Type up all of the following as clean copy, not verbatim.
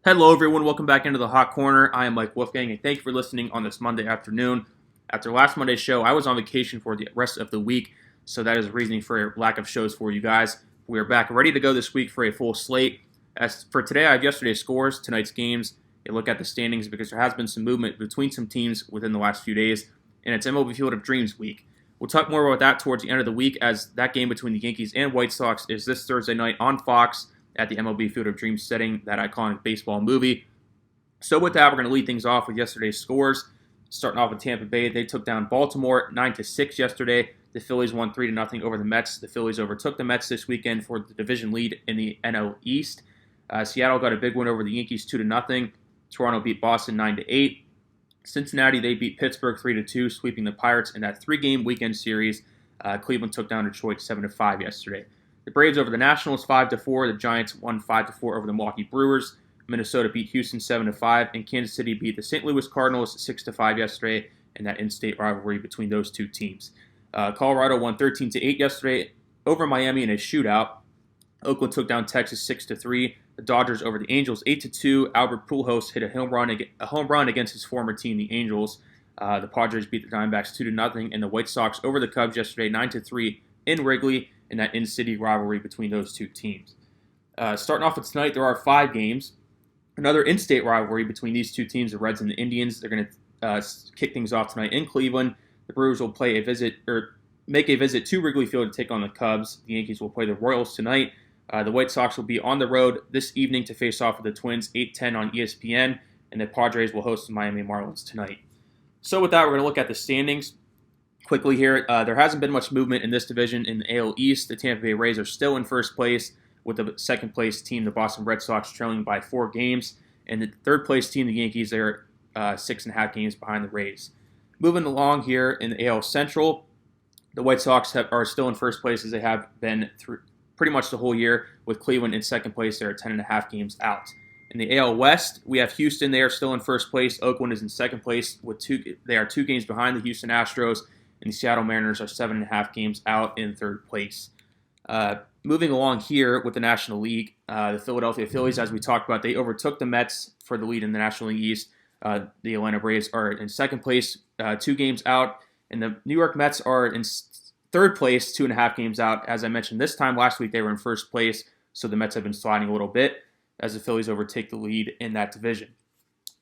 Hello, everyone. Welcome back into the Hot Corner. I am Mike Wolfgang, and thank you for listening on this Monday afternoon. After last Monday's show, I was on vacation for the rest of the week, so that is reasoning for a lack of shows for you guys. We are back ready to go this week for a full slate. As for today, I have yesterday's scores, tonight's games, a look at the standings because there has been some movement between some teams within the last few days, and it's MLB Field of Dreams week. We'll talk more about that towards the end of the week as that game between the Yankees and White Sox is this Thursday night on Fox at the MLB Field of Dreams setting, that iconic baseball movie. So with that, we're going to lead things off with yesterday's scores. Starting off with Tampa Bay, they took down Baltimore 9-6 yesterday. The Phillies won 3-0 over the Mets. The Phillies overtook the Mets this weekend for the division lead in the NL East. Seattle got a big win over the Yankees 2-0. Toronto beat Boston 9-8. Cincinnati, they beat Pittsburgh 3-2, sweeping the Pirates in that three-game weekend series. Cleveland took down Detroit 7-5 yesterday. The Braves over the Nationals 5-4. The Giants won 5-4 over the Milwaukee Brewers. Minnesota beat Houston 7-5, and Kansas City beat the St. Louis Cardinals 6-5 yesterday in that in-state rivalry between those two teams. Colorado won 13-8 yesterday over Miami in a shootout. Oakland took down Texas 6-3. The Dodgers over the Angels 8-2. Albert Pujols hit a home run against his former team, the Angels. The Padres beat the Diamondbacks 2-0, and the White Sox over the Cubs yesterday 9-3 in Wrigley in that in-city rivalry between those two teams. Starting off with tonight, there are 5 games. Another in-state rivalry between these two teams, the Reds and the Indians. They're going to kick things off tonight in Cleveland. The Brewers will make a visit to Wrigley Field to take on the Cubs. The Yankees will play the Royals tonight. The White Sox will be on the road this evening to face off with the Twins, 8:10 on ESPN, and the Padres will host the Miami Marlins tonight. So with that, we're going to look at the standings quickly here. There hasn't been much movement in this division in the AL East. The Tampa Bay Rays are still in first place, with the second place team, the Boston Red Sox, trailing by 4 games. And the third place team, the Yankees, they're 6.5 games behind the Rays. Moving along here in the AL Central, the White Sox are still in first place as they have been through pretty much the whole year, with Cleveland in second place. They're 10.5 games out. In the AL West, we have Houston. They are still in first place. Oakland is in second place. They are 2 games behind the Houston Astros, and the Seattle Mariners are 7.5 games out in third place. Moving along here with the National League, the Philadelphia Phillies, as we talked about, they overtook the Mets for the lead in the National League East. The Atlanta Braves are in second place, 2 games out, and the New York Mets are in third place, 2.5 games out. As I mentioned this time last week, they were in first place, so the Mets have been sliding a little bit as the Phillies overtake the lead in that division.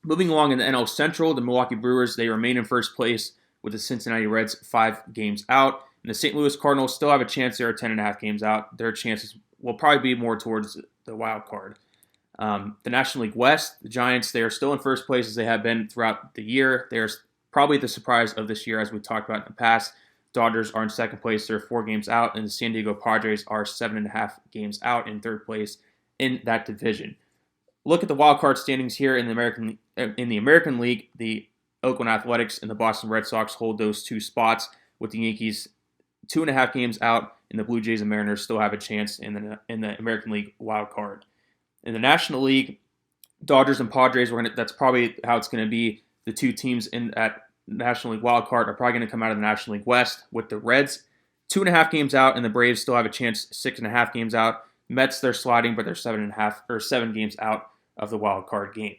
Moving along in the NL Central, the Milwaukee Brewers, they remain in first place with the Cincinnati Reds 5 games out. And the St. Louis Cardinals still have a chance. They're 10.5 games out. Their chances will probably be more towards the wild card. The National League West, the Giants, they are still in first place as they have been throughout the year. They're probably the surprise of this year, as we talked about in the past. Dodgers are in second place. They're 4 games out. And the San Diego Padres are 7.5 games out in third place in that division. Look at the wild card standings here in the American League. The Oakland Athletics and the Boston Red Sox hold those 2 spots, with the Yankees 2.5 games out, and the Blue Jays and Mariners still have a chance in the American League wild card. In the National League, Dodgers and Padres, that's probably how it's going to be. The 2 teams in that National League wild card are probably going to come out of the National League West, with the Reds 2.5 games out, and the Braves still have a chance 6.5 games out. Mets, they're sliding, but they're 7 games out of the wild card game.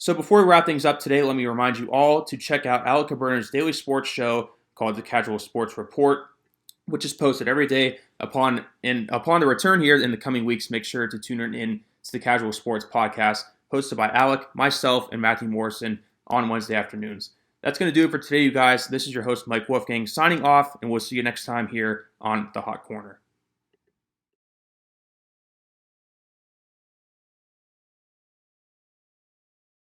So before we wrap things up today, let me remind you all to check out Alec Caberner's daily sports show called The Casual Sports Report, which is posted every day. Upon the return here in the coming weeks, make sure to tune in to the Casual Sports Podcast, hosted by Alec, myself, and Matthew Morrison on Wednesday afternoons. That's going to do it for today, you guys. This is your host, Mike Wolfgang, signing off, and we'll see you next time here on The Hot Corner.